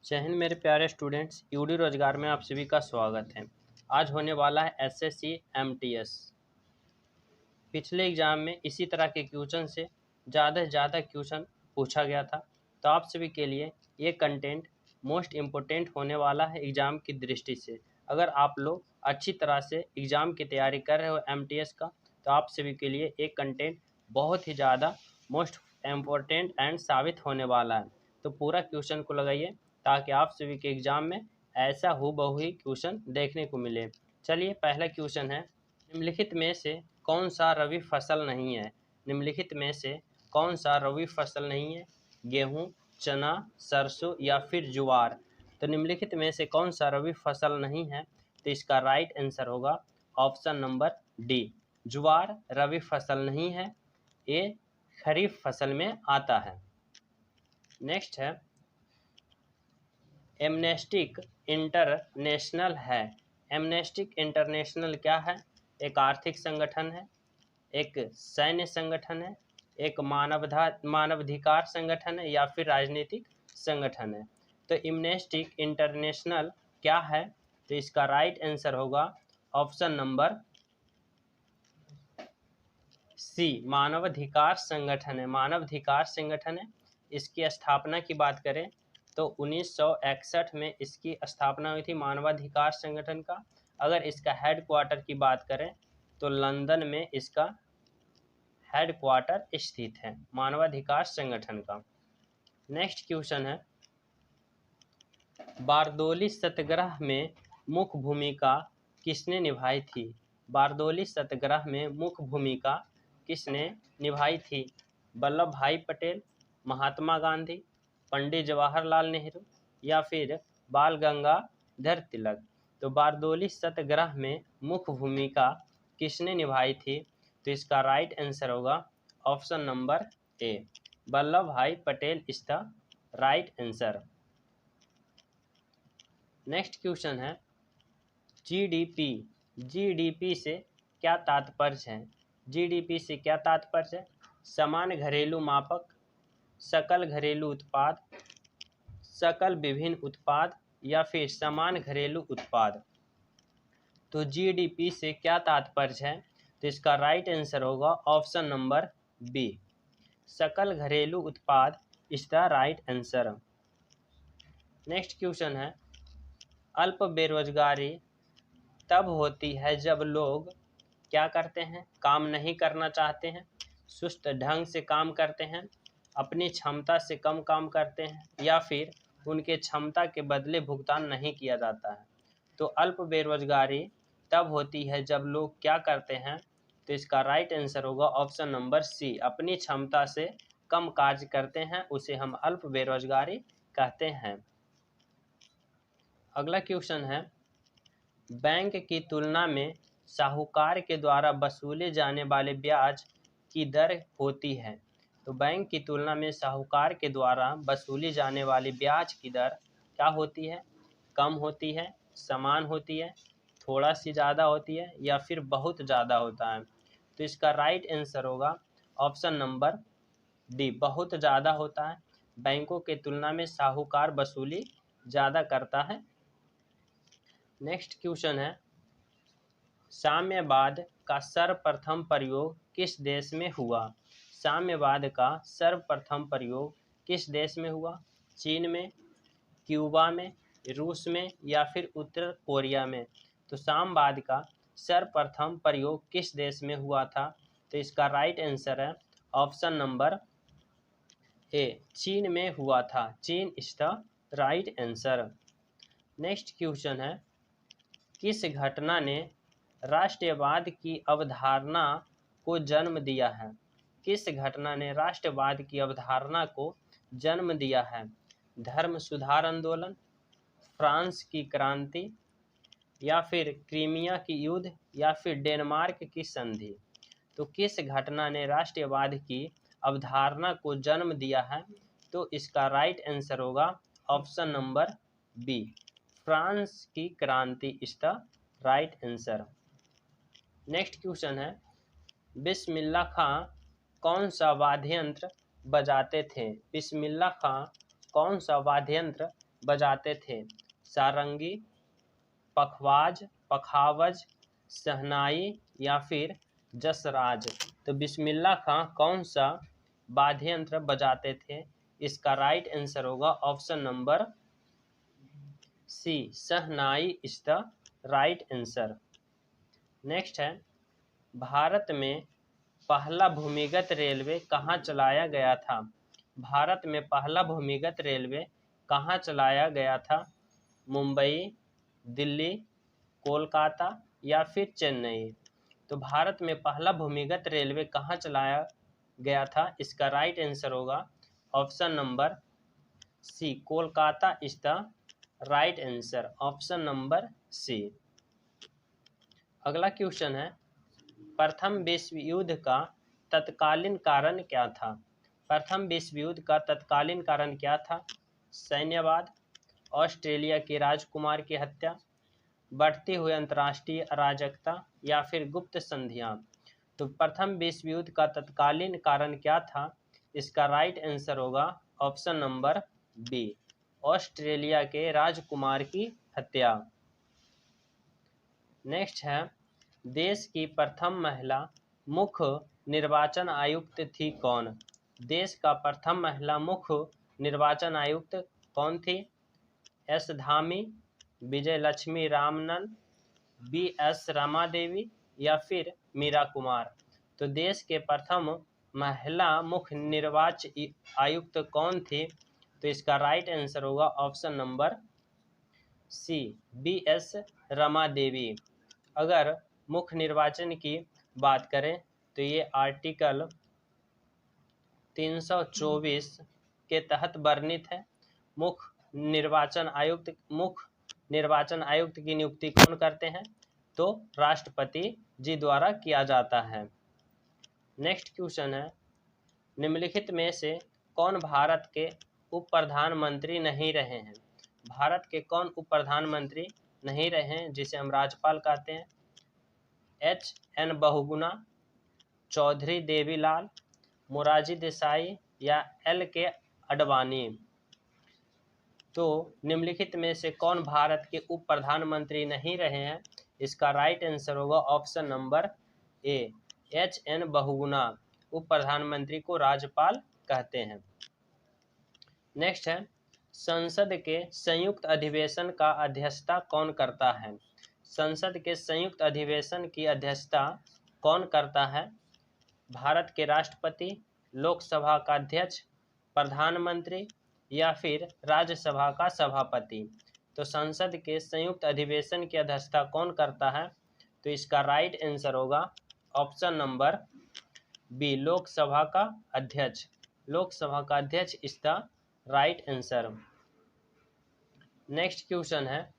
जय हिंद मेरे प्यारे स्टूडेंट्स, यूडी रोजगार में आप सभी का स्वागत है। आज होने वाला है एसएससी एमटीएस। पिछले एग्जाम में इसी तरह के क्वेश्चन से ज़्यादा क्वेश्चन पूछा गया था, तो आप सभी के लिए ये कंटेंट मोस्ट इम्पोर्टेंट होने वाला है एग्ज़ाम की दृष्टि से। अगर आप लोग अच्छी तरह से एग्ज़ाम की तैयारी कर रहे हो एमटीएस का, तो आप सभी के लिए एक कंटेंट बहुत ही ज़्यादा मोस्ट इम्पोर्टेंट एंड साबित होने वाला है। तो पूरा क्वेश्चन को लगाइए ताकि आप सभी के एग्जाम में ऐसा हूबहू ही क्वेश्चन देखने को मिले। चलिए, पहला क्वेश्चन है, निम्नलिखित में से कौन सा रबी फसल नहीं है? निम्नलिखित में से कौन सा रबी फसल नहीं है? गेहूं, चना, सरसों या फिर ज्वार? तो निम्नलिखित में से कौन सा रबी फसल नहीं है? तो इसका राइट आंसर होगा ऑप्शन नंबर डी, ज्वार रबी फसल नहीं है, ये खरीफ फसल में आता है। नेक्स्ट है, एमनेस्टिक इंटरनेशनल है। एमनेस्टिक इंटरनेशनल क्या है? एक आर्थिक संगठन है, एक सैन्य संगठन है, एक मानवाधिकार संगठन है या फिर राजनीतिक संगठन है? तो एमनेस्टिक इंटरनेशनल क्या है? तो इसका राइट आंसर होगा ऑप्शन नंबर सी, मानवाधिकार संगठन है। मानवाधिकार संगठन है। इसकी स्थापना की बात करें तो 1961 में इसकी स्थापना हुई थी मानवाधिकार संगठन का। अगर इसका हेडक्वार्टर की बात करें तो लंदन में इसका हेडक्वार्टर स्थित है मानवाधिकार संगठन का। नेक्स्ट क्वेश्चन है, बारदोली सत्याग्रह में मुख्य भूमिका किसने निभाई थी? बारदोली सत्याग्रह में मुख्य भूमिका किसने निभाई थी? वल्लभ भाई पटेल, महात्मा गांधी, पंडित जवाहरलाल नेहरू या फिर बाल गंगाधर तिलक? तो बारदोली सत्याग्रह में मुख्य भूमिका किसने निभाई थी? तो इसका राइट आंसर होगा ऑप्शन नंबर ए, वल्लभ भाई Patel is the right answer. Next question है, जीडीपी। जीडीपी से क्या तात्पर्य है? जीडीपी से क्या तात्पर्य है? समान घरेलू मापक, सकल घरेलू उत्पाद, सकल विभिन्न उत्पाद या फिर समान घरेलू उत्पाद? तो जीडीपी से क्या तात्पर्य है? तो इसका राइट आंसर होगा ऑप्शन नंबर बी, सकल घरेलू उत्पाद is the right answer. Next question है, अल्प बेरोजगारी तब होती है जब लोग क्या करते हैं? काम नहीं करना चाहते हैं, सुस्त ढंग से काम करते हैं, अपनी क्षमता से कम काम करते हैं या फिर उनके क्षमता के बदले भुगतान नहीं किया जाता है। तो अल्प बेरोजगारी तब होती है जब लोग क्या करते हैं? तो इसका राइट आंसर होगा ऑप्शन नंबर सी, अपनी क्षमता से कम कार्य करते हैं, उसे हम अल्प बेरोजगारी कहते हैं। अगला क्वेश्चन है, बैंक की तुलना में साहूकार के द्वारा वसूले जाने वाले ब्याज की दर होती है। तो बैंक की तुलना में साहूकार के द्वारा वसूली जाने वाली ब्याज की दर क्या होती है? कम होती है, समान होती है, थोड़ा सी ज़्यादा होती है या फिर बहुत ज़्यादा होता है? तो इसका राइट आंसर होगा ऑप्शन नंबर डी, बहुत ज़्यादा होता है। बैंकों के तुलना में साहूकार वसूली ज़्यादा करता है। नेक्स्ट क्वेश्चन है, साम्यवाद का सर्वप्रथम प्रयोग किस देश में हुआ? साम्यवाद का सर्वप्रथम प्रयोग किस देश में हुआ? चीन में, क्यूबा में, रूस में या फिर उत्तर कोरिया में? तो साम्यवाद का सर्वप्रथम प्रयोग किस देश में हुआ था? तो इसका राइट आंसर है ऑप्शन नंबर ए, चीन में हुआ था। चीन is the right answer. Next question है, किस घटना ने राष्ट्रवाद की अवधारणा को जन्म दिया है? किस घटना ने राष्ट्रवाद की अवधारणा को जन्म दिया है? धर्म सुधार आंदोलन, फ्रांस की क्रांति या फिर क्रीमिया की युद्ध या फिर डेनमार्क की संधि? तो किस घटना ने राष्ट्रवाद की अवधारणा को जन्म दिया है? तो इसका राइट आंसर होगा ऑप्शन नंबर बी, फ्रांस की क्रांति is the right answer. Next question है, बिस्मिल्लाह खां कौन सा वाद्य यंत्र बजाते थे? बिस्मिल्लाह खां कौन सा वाद्य यंत्र बजाते थे? सारंगी, पखवाज, पखावज, शहनाई या फिर जसराज। तो बिस्मिल्लाह खां कौन सा वाद्य यंत्र बजाते थे? इसका राइट आंसर होगा option number C, shehnai is the right answer. Next है, भारत में पहला भूमिगत रेलवे कहाँ चलाया गया था? भारत में पहला भूमिगत रेलवे कहाँ चलाया गया था? मुंबई, दिल्ली, कोलकाता या फिर चेन्नई। तो भारत में पहला भूमिगत रेलवे कहाँ चलाया गया था? इसका राइट आंसर होगा option number C, Kolkata is the right answer, option number C. अगला क्वेश्चन है, प्रथम विश्व युद्ध का तत्कालीन कारण क्या था? प्रथम विश्व युद्ध का तत्कालीन कारण क्या था? सैन्यवाद, ऑस्ट्रेलिया के राजकुमार की हत्या, बढ़ती हुई अंतर्राष्ट्रीय अराजकता या फिर गुप्त संधियां। तो प्रथम विश्व युद्ध का तत्कालीन कारण क्या था? इसका राइट आंसर होगा ऑप्शन नंबर बी, ऑस्ट्रेलिया के राजकुमार की हत्या। नेक्स्ट है, देश की प्रथम महिला मुख्य निर्वाचन आयुक्त थी कौन? देश का प्रथम महिला मुख्य निर्वाचन आयुक्त कौन थी? एस धामी, विजय लक्ष्मी रामनन, बी एस रमा देवी या फिर मीरा कुमार। तो देश के प्रथम महिला मुख्य निर्वाचन आयुक्त कौन थी? तो इसका राइट आंसर होगा option number C, B S Rama Devi. अगर मुख्य निर्वाचन की बात करें तो ये आर्टिकल 324 के तहत वर्णित है। मुख्य निर्वाचन आयुक्त की नियुक्ति कौन करते हैं? तो राष्ट्रपति जी द्वारा किया जाता है। नेक्स्ट क्वेश्चन है, निम्नलिखित में से कौन भारत के उप प्रधानमंत्री नहीं रहे हैं? भारत के कौन उप प्रधानमंत्री नहीं रहे हैं जिसे हम राज्यपाल कहते हैं? एच एन बहुगुणा, चौधरी देवीलाल, मोरारजी देसाई या एल के अडवाणी। तो निम्नलिखित में से कौन भारत के उप प्रधानमंत्री नहीं रहे हैं? इसका राइट आंसर होगा option number A, H N Bahuguna. उप प्रधानमंत्री को राज्यपाल कहते हैं। नेक्स्ट है, संसद के संयुक्त अधिवेशन का अध्यक्षता कौन करता है? संसद के संयुक्त अधिवेशन की अध्यक्षता कौन करता है? भारत के राष्ट्रपति, लोकसभा का अध्यक्ष, प्रधानमंत्री या फिर राज्यसभा का सभापति। तो संसद के संयुक्त अधिवेशन की अध्यक्षता कौन करता है? तो इसका राइट आंसर होगा ऑप्शन नंबर बी, लोकसभा का अध्यक्ष। लोकसभा का अध्यक्ष is the right answer. Next question है,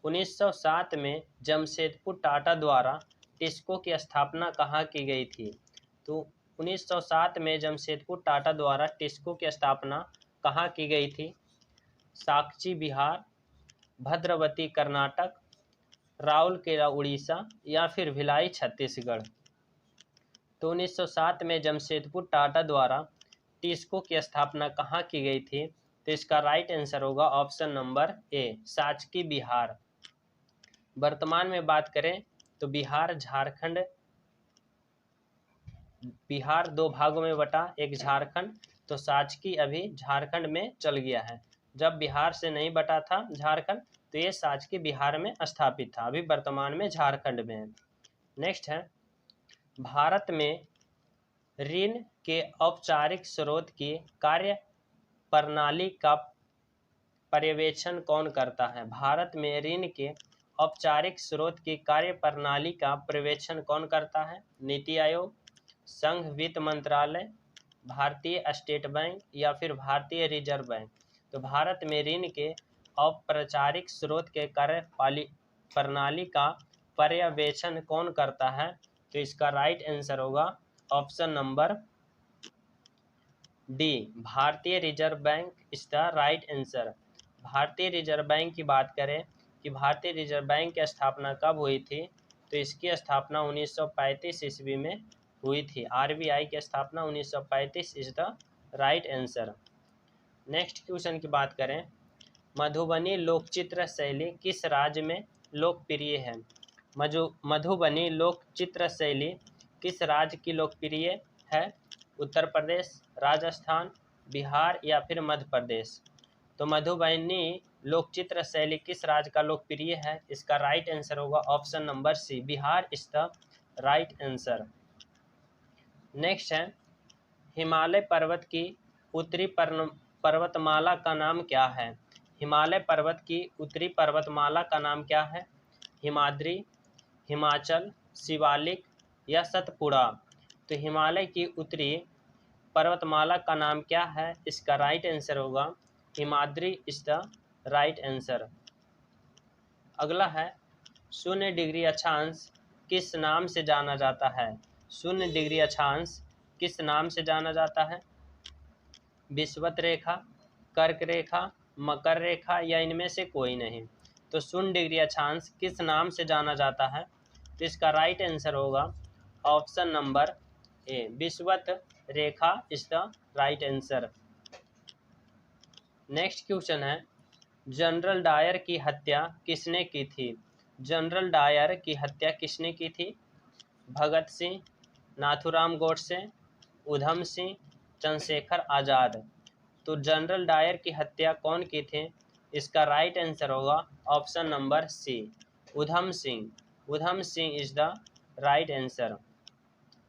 1907 में जमशेदपुर टाटा द्वारा टिस्को की स्थापना कहाँ की गई थी? तो 1907 में जमशेदपुर टाटा द्वारा टिस्को की स्थापना कहाँ की गई थी? साक्षी बिहार, भद्रवती कर्नाटक, राउरकेला उड़ीसा या फिर भिलाई छत्तीसगढ़। तो 1907 में जमशेदपुर टाटा द्वारा टिस्को की स्थापना कहाँ की गई थी? तो इसका राइट आंसर होगा ऑप्शन नंबर ए, साक्षी बिहार। वर्तमान में बात करें तो बिहार दो भागों में बटा, एक झारखंड। तो साक्षी अभी झारखंड में चल गया है। जब बिहार से नहीं बटा था झारखंड तो ये साक्षी बिहार में स्थापित था, अभी वर्तमान में झारखंड में है। नेक्स्ट है, भारत में ऋण के औपचारिक स्रोत की कार्य प्रणाली का पर्यवेक्षण कौन करता है? भारत में ऋण के औपचारिक स्रोत की कार्य प्रणाली का पर्यवेक्षण कौन करता है? नीति आयोग, संघ वित्त मंत्रालय, भारतीय स्टेट बैंक या फिर भारतीय रिजर्व बैंक। तो भारत में ऋण के औपचारिक स्रोत के कार्य प्रणाली का पर्यवेक्षण कौन करता है? तो इसका राइट आंसर होगा ऑप्शन नंबर डी, भारतीय reserve bank is the right answer. भारतीय रिजर्व बैंक की बात करें कि भारतीय रिजर्व बैंक की स्थापना कब हुई थी? तो इसकी स्थापना 1935 ईस्वी में हुई थी। आरबीआई की स्थापना 1935 is the right answer. Next question की बात करें, मधुबनी लोकचित्र शैली किस राज्य में लोकप्रिय है? मधुबनी लोकचित्र शैली किस राज्य की लोकप्रिय है? उत्तर प्रदेश, राजस्थान, बिहार या फिर मध्य प्रदेश? तो मधुबनी लोकचित्र शैली किस राज्य का लोकप्रिय है? इसका राइट आंसर होगा option number C, Bihar is the right answer. Next है, हिमालय पर्वत की उत्तरी पर्वतमाला का नाम क्या है? हिमालय पर्वत की उत्तरी पर्वतमाला का नाम क्या है? हिमाद्री, हिमाचल, शिवालिक या सतपुड़ा? तो हिमालय की उत्तरी पर्वतमाला का नाम क्या है? इसका राइट आंसर होगा Himadri is the right answer. अगला है, 0 डिग्री अक्षांश किस नाम से जाना जाता है? 0 डिग्री अक्षांश किस नाम से जाना जाता है? विषुवत रेखा, कर्क रेखा, मकर रेखा या इनमें से कोई नहीं? तो 0 डिग्री अक्षांश किस नाम से जाना जाता है? तो इसका राइट आंसर होगा ऑप्शन नंबर ए, विषुवत रेखा is the right answer. Next question है, जनरल डायर की हत्या किसने की थी? जनरल डायर की हत्या किसने की थी? भगत सिंह, नाथूराम गोडसे, उधम सिंह, चंद्रशेखर आज़ाद? तो जनरल डायर की हत्या कौन की थी? इसका राइट आंसर होगा option number C, Udham Singh. Udham Singh is the right answer.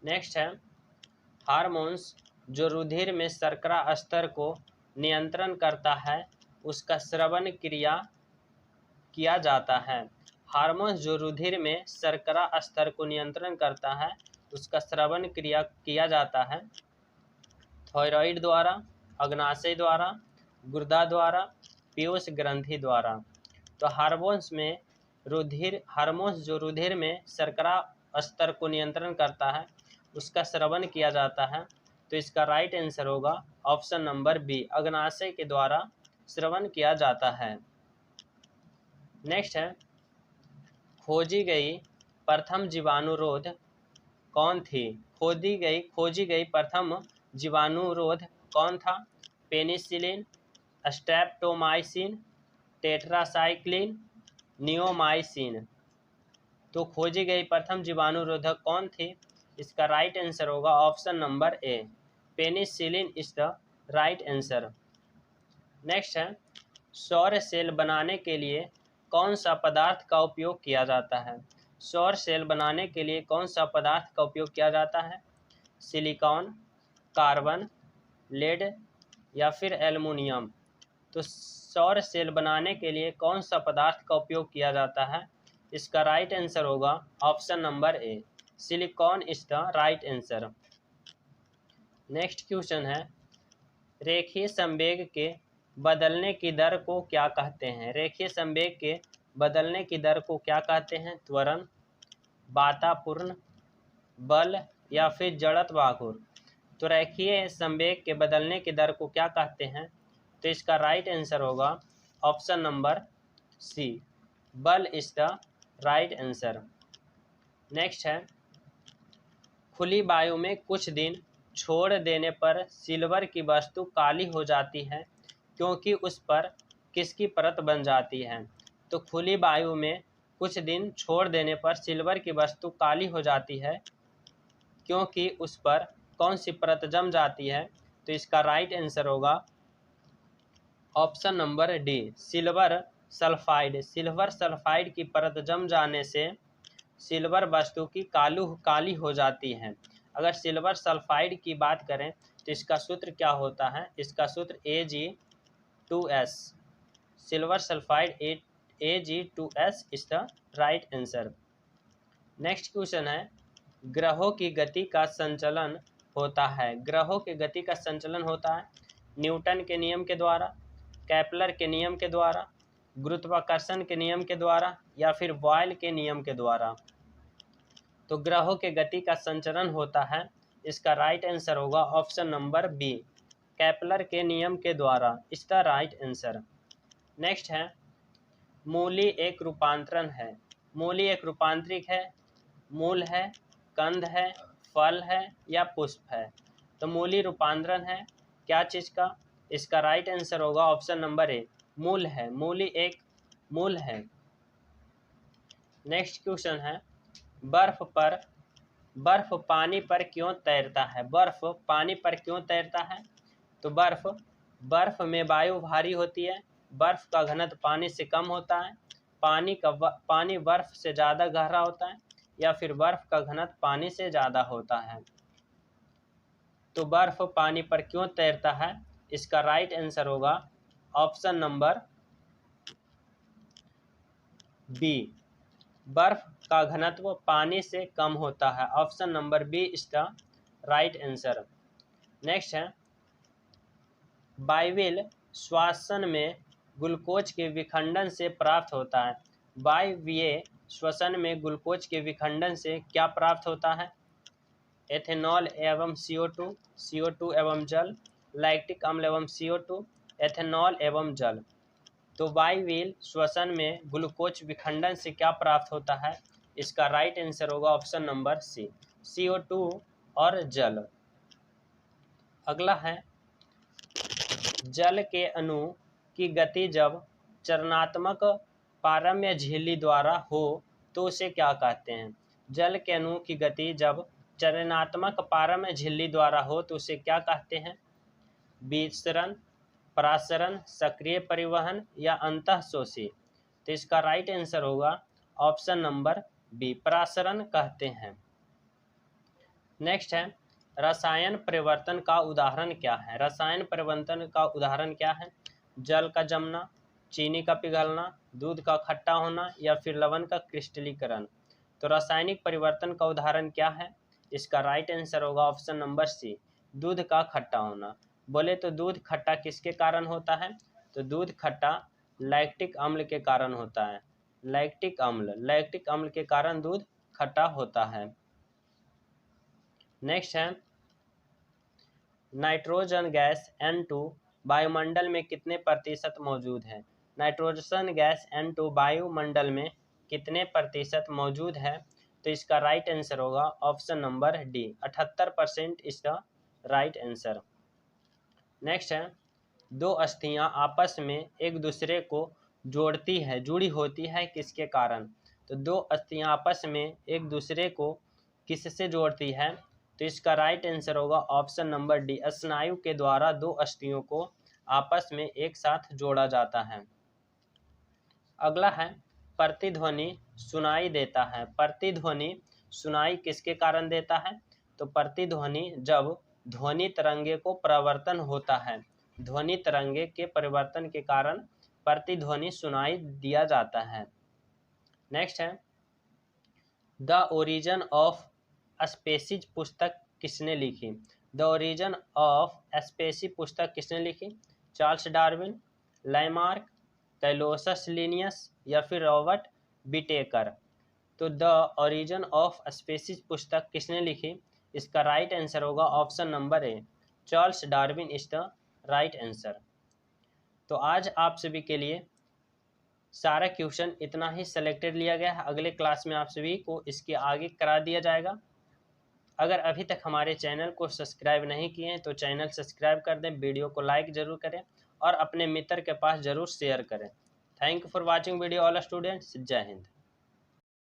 Next है, हार्मोन्स जो रुधिर में शर्करा स्तर को नियंत्रण करता है उसका श्रवण क्रिया किया जाता है। हार्मोन्स जो रुधिर में शर्करा स्तर को नियंत्रण करता है उसका श्रवण क्रिया किया जाता है थायराइड द्वारा, अग्नाशय द्वारा, गुर्दा द्वारा, पीयूष ग्रंथि द्वारा। तो हार्मोन्स जो रुधिर में शर्करा स्तर को नियंत्रण करता है उसका श्रवण किया जाता है। तो इसका राइट आंसर होगा ऑप्शन नंबर बी, अग्नाशय के द्वारा श्रवण किया जाता है। नेक्स्ट है, खोजी गई प्रथम जीवाणुरोध कौन थी? खोजी गई प्रथम जीवाणुरोध कौन था? Penicillin, streptomycin, tetracycline, neomycin? तो खोजी गई प्रथम जीवाणुरोधक कौन थी? इसका राइट आंसर होगा option number A, penicillin is the right answer. Next है, सौर सेल बनाने के लिए कौन सा पदार्थ का उपयोग किया जाता है? सौर सेल बनाने के लिए कौन सा पदार्थ का उपयोग किया जाता है? सिलिकॉन, कार्बन, लेड या फिर एल्युमिनियम? तो सौर सेल बनाने के लिए कौन सा पदार्थ का उपयोग किया जाता है? इसका राइट आंसर होगा option number A, silicon is the right answer. Next question है, रेखीय संवेग के बदलने की दर को क्या कहते हैं? रेखीय संवेग के बदलने की दर को क्या कहते हैं? त्वरण, वातापूर्ण बल या फिर जड़त्वाघूर्ण? तो रेखीय संवेग के बदलने की दर को क्या कहते हैं? तो इसका राइट आंसर होगा ऑप्शन नंबर सी, बल is the right answer. Next है, खुली वायु में कुछ दिन छोड़ देने पर सिल्वर की वस्तु काली हो जाती है क्योंकि उस पर किसकी परत बन जाती है? तो खुली वायु में कुछ दिन छोड़ देने पर सिल्वर की वस्तु काली हो जाती है क्योंकि उस पर कौन सी परत जम जाती है? तो इसका राइट आंसर होगा option number D, silver sulphide. Silver sulphide की परत जम जाने से सिल्वर वस्तु की काली हो जाती है। अगर सिल्वर सल्फाइड की बात करें तो इसका सूत्र क्या होता है? इसका सूत्र Ag2S, silver sulphide Ag2S is the right answer. Next question है, ग्रहों की गति का संचलन होता है। ग्रहों की गति का संचलन होता है न्यूटन के नियम के द्वारा, केपलर के नियम के द्वारा, गुरुत्वाकर्षण के नियम के द्वारा या फिर बॉयल के नियम के द्वारा? तो ग्रहों के गति का संचलन होता है, इसका राइट आंसर होगा ऑप्शन नंबर बी, केपलर के नियम के द्वारा, इसका राइट आंसर। नेक्स्ट है, मूली एक रूपांतरण है। मूली एक रूपांतरित है, मूल है, कंद है, फल है या पुष्प है? तो मूली रूपांतरण है क्या चीज़ का? इसका राइट आंसर होगा ऑप्शन नंबर ए, मूल है, मूली एक मूल है। नेक्स्ट क्वेश्चन है, बर्फ पानी पर क्यों तैरता है? बर्फ पानी पर क्यों तैरता है? तो बर्फ में वायु भारी होती है, बर्फ का घनत्व पानी से कम होता है, पानी बर्फ से ज़्यादा गहरा होता है, या फिर बर्फ का घनत्व पानी से ज़्यादा होता है। तो बर्फ पानी पर क्यों तैरता है? इसका राइट आंसर होगा ऑप्शन नंबर बी, बर्फ का घनत्व पानी से कम होता है। Option number B is the right answer. Next है, वायवीय श्वसन में ग्लूकोज के विखंडन से प्राप्त होता है। वायवीय श्वसन में ग्लूकोज के विखंडन से क्या प्राप्त होता है? एथेनॉल एवं CO2, CO2 एवं जल, लैक्टिक अम्ल एवं CO2, एथेनॉल एवं जल। तो वायवीय श्वसन में ग्लूकोज विखंडन से क्या प्राप्त होता है? इसका राइट आंसर होगा ऑप्शन नंबर सी, CO2 और जल। अगला है, जल के अणु की गति जब चरणात्मक पारम्य झिल्ली द्वारा हो तो उसे क्या कहते हैं? जल के अणु की गति जब चरणात्मक पारम्य झिल्ली द्वारा हो तो उसे क्या कहते हैं? विसरण, परासरण, सक्रिय परिवहन या अंतःशोषी। तो इसका राइट आंसर होगा ऑप्शन नंबर बी, परासरण कहते हैं। नेक्स्ट है, रसायन परिवर्तन का उदाहरण क्या है? रसायन परिवर्तन का उदाहरण क्या है? जल का जमना, चीनी का पिघलना, दूध का खट्टा होना या फिर लवण का क्रिस्टलीकरण। तो रासायनिक परिवर्तन का उदाहरण क्या है? इसका राइट आंसर होगा ऑप्शन नंबर सी, दूध का खट्टा होना। बोले तो दूध खट्टा किसके कारण होता है? तो दूध खट्टा लैक्टिक अम्ल के कारण होता है। लैक्टिक अम्ल के कारण दूध खट्टा होता है। नेक्स्ट है, नाइट्रोजन गैस N2 वायुमंडल में कितने प्रतिशत मौजूद है? नाइट्रोजन गैस N2 वायुमंडल में कितने प्रतिशत मौजूद है? तो इसका राइट आंसर होगा option number D, 78% is the right answer. Next है, दो अस्थियां आपस में एक दूसरे को जुड़ी होती है किसके कारण? तो दो अस्थियां आपस में एक दूसरे को किससे जोड़ती है? तो इसका राइट आंसर होगा ऑप्शन नंबर डी, स्नायु के द्वारा दो अस्थियों को आपस में एक साथ जोड़ा जाता है। अगला है, प्रतिध्वनि सुनाई देता है। प्रतिध्वनि सुनाई किसके कारण देता है? तो प्रतिध्वनि जब ध्वनि तरंगे को परिवर्तन होता है, ध्वनि तरंगे के परिवर्तन के कारण प्रतिध्वनि सुनाई दिया जाता है। नेक्स्ट है, द ओरिजिन ऑफ स्पीसीज पुस्तक किसने लिखी? द ओरिजिन ऑफ स्पीसीज पुस्तक किसने लिखी? चार्ल्स डार्विन, लैमार्क, कैलोसस लिनियस या फिर रॉबर्ट बिटेकर। तो द ओरिजिन ऑफ स्पीसीज पुस्तक किसने लिखी? इसका राइट आंसर होगा option number A, Charles Darwin is the right answer. तो आज आप सभी के लिए सारा क्वेश्चन इतना ही सेलेक्टेड लिया गया है। अगले क्लास में आप सभी को इसके आगे करा दिया जाएगा। अगर अभी तक हमारे चैनल को सब्सक्राइब नहीं किए हैं तो चैनल सब्सक्राइब कर दें, वीडियो को लाइक ज़रूर करें और अपने मित्र के पास ज़रूर शेयर करें। Thank you for watching video all students. जय हिंद।